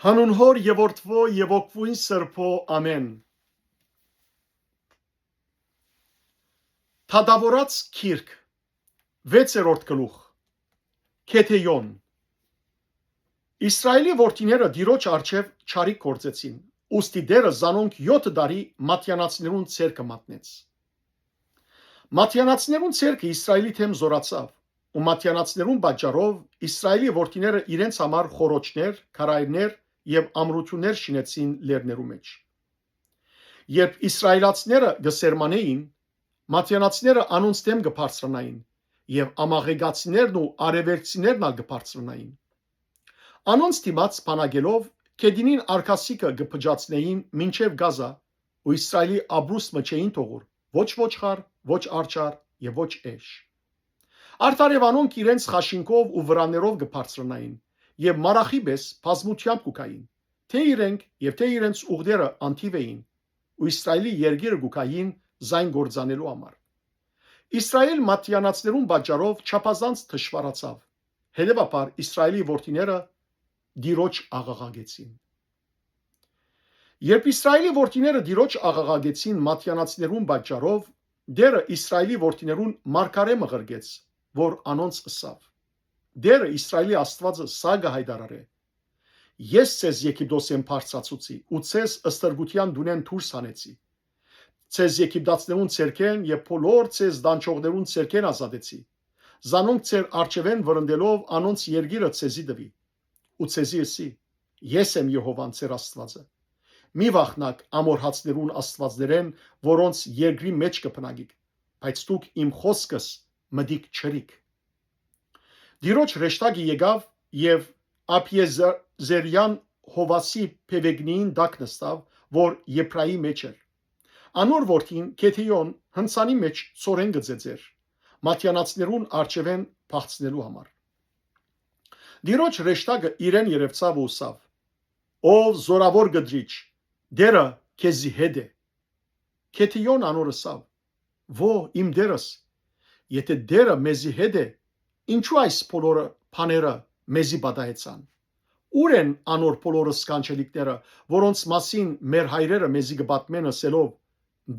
Հանուն հոր եւ որդվո եւ օգվույն սրբո ամեն։ Թադավորած քիրք 6-րդ գլուխ Քեթեյոն Իսրայելի որդիները դիրոջ արչև չարիք գործեցին, ուստի դերը զանոնք 7 տարի մատյանացներուն ցերկը մատնեց։ Մատյանացներուն ցերկը Իսրայելի թեմ զորացավ, ու մատյանացներուն պատճառով Իսրայելի որդիները իրենց համար խորոչներ, քարայրներ եւ ամրություններ շինեցին լերներու մեջ։ Երբ իսրայելացիները գսերմանեին, մատյանացիները անոնց դեմ գբարձրանային եւ ամաղեգացիներն ու արևելցիներն ալ գբարձրանային։ Անոնց դիմաց բանագելով Կեդինին արքասիկը գփջացնեին մինչև Գազա ու Իսրայելի աբրուստ մչեին թողուր, ոչ ոչխար, ոչ արջար եւ ոչ էշ։ Արդարևանոնք իրենց խաշինքով ու վրաներով գբարձրանային եւ մարախիբես բազմությամբ կուկային, թե իրենք եւ թե իրենց ուղդերը անթիվ էին, ու Իսրայելի երգերը կուկային զայն գործանելու համար։ Իսրայել մատյանացներուն պատճառով չափազանց թշվառացավ։ Հետևաբար Իսրայելի որդիները դիրոջ աղաղագեցին։ Երբ Իսրայելի որդիները դիրոջ աղաղագեցին մատյանացներուն պատճառով, դերը Իսրայելի որդիներուն մարգարե մղրգեց, որ անոնց ըսավ. Դերը Իսրայելի Աստվածը սա գահայդարարե. Ես ցեզ Եգիպտոսեն բարձրացուցի ու ցեզ ըստրգության դունեն դուրս հանեցի։ Ցեզ Եգիպտացներուն ցերկեն եւ բոլոր ցեզ դանչողներուն ցերկեն ազատեցի։ Զանոնք ցեր արչևեն վրընդելով անոնց երգիրը ցեզի դվի։ Ու ցեզի ըսի. Ես եմ Եհովան ցեր Աստվածը։ Մի վախնակ ամորհացներուն աստվածներեն, որոնց երկրի մեջ կփնագիք, բայց դուք իմ խոսքս մդիկ չրիք։ Դիրոջ հրեշտակը եկավ եւ Ափիեզերյան Հովասի Փևեգնիին դակ նստավ, որ Եփրայի մեջ էր։ Անոր որդին Քեթեյոն հնցանի մեջ ծորեն գծեծեր, մատյանացներուն արչևեն փախցնելու համար։ Դիրոջ հրեշտակը իրեն երևցավ ու ուսավ. Ով զորավոր գդրիչ, դերը քեզի հետ է։ Քեթեյոն անոր ըսավ. Ո իմ դերս, եթե դերը մեզի հետ է, ինչու այս բոլորը բաները մեզի պատահեցան։ Ուր են անոր բոլորը սկանչելիքները, որոնց մասին մեր հայրերը մեզի կպատմեն ասելով.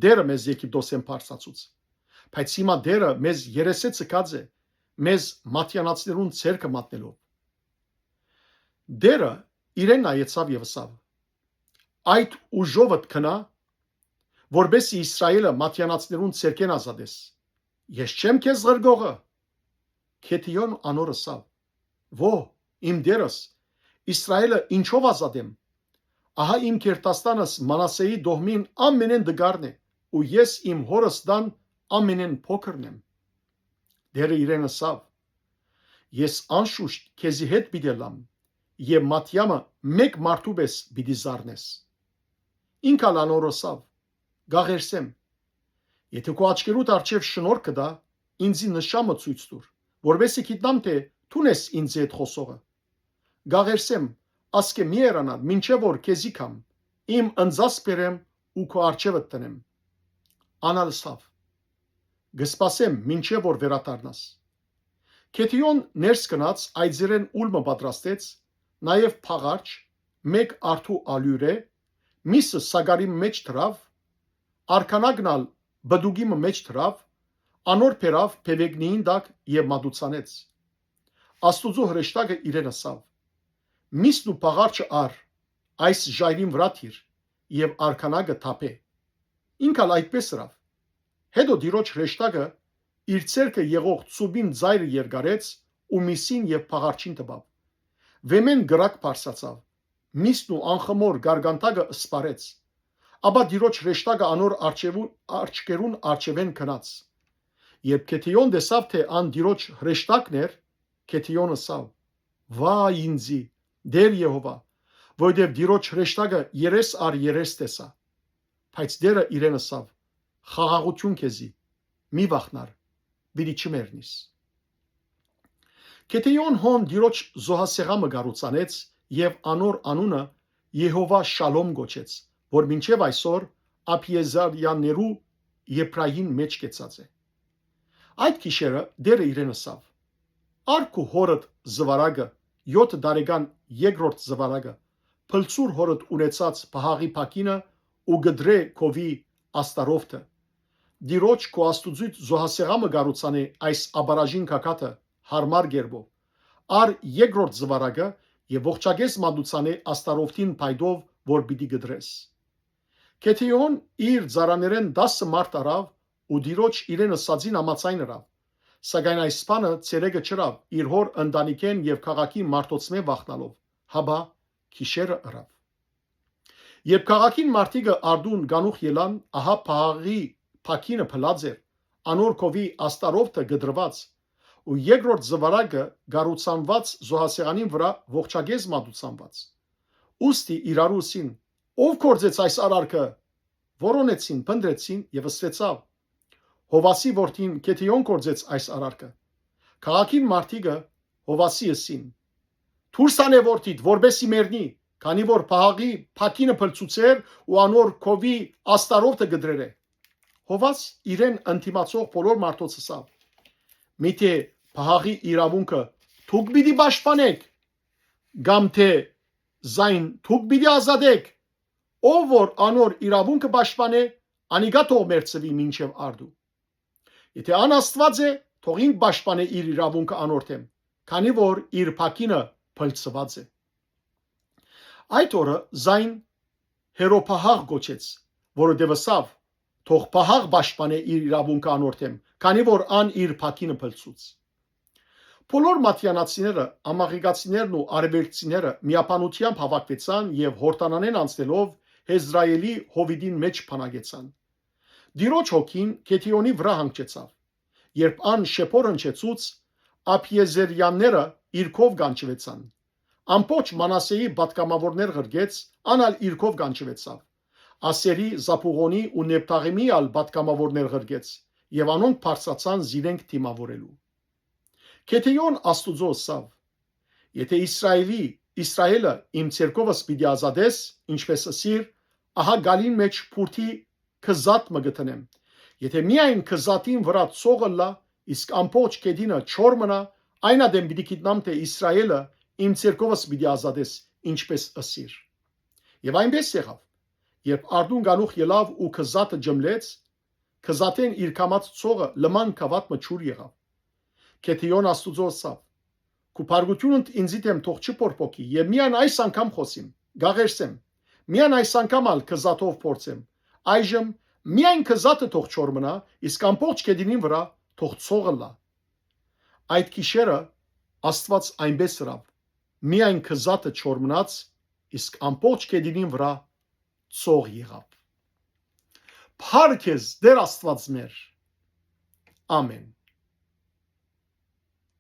դերը մեզ Եգիպտոսեն բարձրացուց։ Բայց հիմա դերը մեզ երեսե ցկած է, մեզ մատյանացներուն ցերկը մատնելով։ Դերը իրեն նայեցավ եւ ասավ. Այդ ուժովդ քնա, որբեսի Իսրայելը մատյանացներուն ցերկեն ազատես։ Ես չեմ քեզ ղրգողը։ Քեթեյոն անոր ասավ. Ո իմ դերս, Իսրայելը ինչով ազատեմ։ Ահա իմ քերտաստանս Մանասեի դողմին ամենեն դգարն է, ու ես իմ հորս դան ամենեն փոքրն եմ։ Դերը իրեն ասավ. Ես անշուշտ քեզի հետ պիտի լամ, եւ մատյամը մեկ մարդու պես պիտի զառնես։ Ինքն անոր ասավ. Գաղերսեմ։ Եթե քո աչքերուդ արչև շնորհ կդա, ինձի նշամը ցույց տուր, որովհետեւ գիտնամ թե դու ես ինձ հետ խոսողը։ Գաղերսեմ, ասկե մի երանալ, մինչև որ քեզի կամ, իմ ընձած բերեմ ու քո արջևը տնեմ։ Անալսավ։ Գսպասեմ, մինչև որ վերադառնաս։ Քեթեյոն ներս գնաց այծերեն ուլմը պատրաստեց, նաև փաղարջ, մեկ արթու ալյուրե, միսը սագարի մեջ դրավ, արքանագնալ բդուգի մեջ դրավ, անոր բերավ Փևեգնիին դակ եւ մատուցանեց։ Աստուծո հրեշտակը իրեն ասավ. Միսն ու փաղարչը առ, այս ժայռին վրա թիր եւ արքանագը թափե։ Ինքալ այդպես ըրավ։ Հետո դիրոջ հրեշտակը իր ցերկը եղող ծուբին ծայրը երգարեց ու միսին եւ փաղարչին տվավ։ Վեմեն գրակ բարձացավ, միսն ու անխմոր գարգանտակը սպարեց։ Աբա դիրոջ հրեշտակը անոր արջկերուն արջևեն քնած։ Երբ Քեթեյոն տեսավ, թե ան դիրոջ հրեշտակն էր, Քեթեյոն ասավ. Վայ ինձի, դեր Եհովա, որովհետև դիրոջ հրեշտակը երես առ երես տեսա։ Բայց դերը իրեն ասավ. խաղաղություն քեզի, մի վախնար, բիդի չմեռնիս։ Քեթեյոն հոն դիրոջ զոհասեղամը գառուցանեց եւ անոր անունը Եհովա Շալոմ գոչեց, որ մինչև այսօր Ափիեզարյաններու Եփրային մեջ կեցած է։ Այդ գիշերը դերը իրեն ասավ. Արքու հորդ զվարագը 7 տարեկան երկրորդ զվարագը փլցուր հորդ ունեցած փահաղի փակինը ու գդրե քովի աստարովթը դիրոջ քո աստուծույց զոհասեղամը գառուցանե այս աբարաժին կակատը հարմար գերբով ար երկրորդ զվարագը եւ ողջագես մատուցանե աստարովտին փայդով որ պիտի գդրես Կեթիոն իր ծառաներեն 10 մարդ արավ ու դիրոջ իրենը սածին ամացայն արավ սակայն այս բանը ցերեգը չրավ իր հոր ընտանիքեն եւ քաղաքի մարդոցմե վախնալով հաբա քիշերը արավ Երբ քաղաքին մարդիկը արդուն գանուխ ելան ահա փահաղի փակինը փլած էր անոր կովի աստարովտը գդրված ու երկրորդ զվարագը գառուցանված զոհասեղանին վրա ողջագես մատուցանված ուստի իրարուսին ով կործեց այս արարքը որոնեցին փնդրեցին եւ ըսվեցավ Հովասի որդին Կեթիոն կործեց այս արարքը քաղաքին մարդիկը Հովասի ըսին Թուրսանե որդիդ որբեսի մերնի քանի որ փահաղի փակինը փլցուցեր ու անոր կովի աստարովտը գդրեր է Հովաս իրեն ընտիմացող բոլոր մարդոց ասավ Միթե փահաղի իրավունքը թուք պիտի պաշտպանեք կամ թե զայն թուք պիտի ազատեք ով որ անոր իրավունքը պաշտպանե անիգա թող մերցվի մինչև արդու Եթե անաստված է թող ինք պաշտպանե իր իրավունքը անոր թեմ քանի որ իր փակինը փլցված է Այդ օրը զայն հերոփահաղ գոչեց որը դեպսավ թող փահաղ պաշտպանե իր իրավունքը անոր թեմ քանի որ ան իր փակինը փլցուց Բոլոր մատյանացիները, ամաղիկացիներն ու արևելքցիները միապանությամբ հավաքվեցան եւ հորտանանեն անցնելով Հեզրայելի հովիդին մեջ փանագեցան։ Դիրոջ հոգին Կեթիոնի վրա հանգեցավ։ Երբ ան շեփոր հնչեցուց, Ափիեզերյանները իրքով գանչվեցան։ Ամբողջ Մանասեի պատգամավորներ ղրգեց, անալ իրքով գանչվեցավ։ Ասերի, Զապուղոնի ու Նեփթաղիմի ալ պատգամավորներ ղրգեց եւ անոնք բարձրացան զիրենք թիմավորելու։ Կեթիոն աստուծո ասավ. Եթե Իսրայելը իմ ցերկովս պիտի ազատես, ինչպես ասիր, ահա գալին մեջ փուրթի քզատ մը գտնեմ։ Եթե միայն քզատին վրա ծողը լա, իսկ ամբողջ կեդինը չոր մնա, այն ադեմ պիտի գիտնամ թե Իսրայելը իմ ցերկովս պիտի ազատես, ինչպես ասիր։ Եվ այնպես եղավ։ Երբ արդուն գանուխ ելավ ու քզատը ջմլեց, քզատեն իր կամած ծողը լման կավատ մը չուր եղավ։ Կեթիոն աստուծո ասավ. Քու փարգությունդ ինձիդ եմ թող չփորփոքի եւ միայն այս անգամ խոսիմ, գաղերսեմ, միայն այս անգամ ալ քզատով փորձեմ, այժմ միայն քզատը թող չոր մնա, իսկ ամբողջ կեդինին վրա թող ծողը լա։ Այդ գիշերը Աստված այնպես հրավ, միայն քզատը չոր մնաց, իսկ ամբողջ կեդինին վրա ծող եղավ։ Փառք Դեր Աստված մեր։ Ամեն